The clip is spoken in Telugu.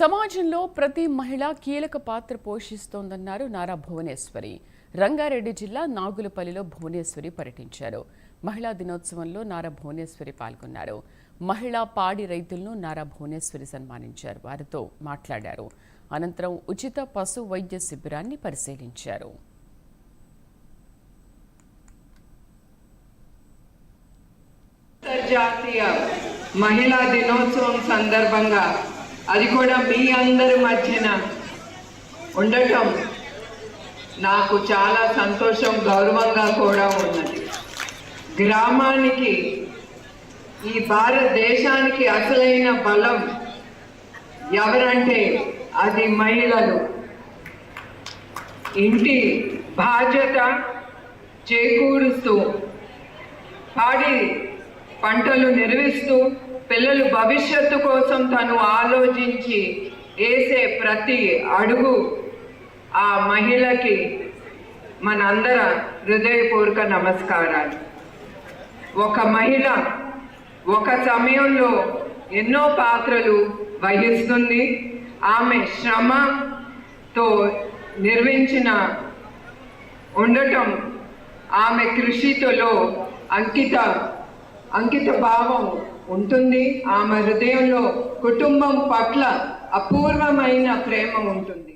సమాజంలో ప్రతి మహిళ కీలక పాత్ర పోషిస్తోందన్నారు నారా భువనేశ్వరి. రంగారెడ్డి జిల్లా నాగులపల్లిలో భువనేశ్వరి పర్యటించారు. మహిళా దినోత్సవంలో నారా భువనేశ్వరి పాల్గొన్నారు. మహిళా పాడి రైతులను నారా భువనేశ్వరి సన్మానించారు. వారితో మాట్లాడారు. అనంతరం ఉచిత పశు వైద్య శిబిరాన్ని పరిశీలించారు. అంతర్జాతీయ మహిళా దినోత్సవం సందర్భంగా అది కూడా మీ అందరి మధ్యన ఉండటం నాకు చాలా సంతోషం, గౌరవంగా కూడా ఉన్నది. గ్రామానికి, ఈ భారతదేశానికి అసలైన బలం ఎవరంటే అది మహిళలు. ఇంటి బాధ్యత చేకూరుస్తూ, పాడి పంటలు నిర్వహిస్తూ, పిల్లలు భవిష్యత్తు కోసం తను ఆలోచించి వేసే ప్రతి అడుగు ఆ మహిళకి మనందర హృదయపూర్వక నమస్కారాలు. ఒక మహిళ ఒక సమయంలో ఎన్నో పాత్రలు వహిస్తుంది. ఆమె శ్రమతో నిర్మించిన ఉండటం, ఆమె కృషితో అంకిత భావం ఉంటుంది. ఆమె హృదయంలో కుటుంబం పట్ల అపూర్వమైన ప్రేమ ఉంటుంది.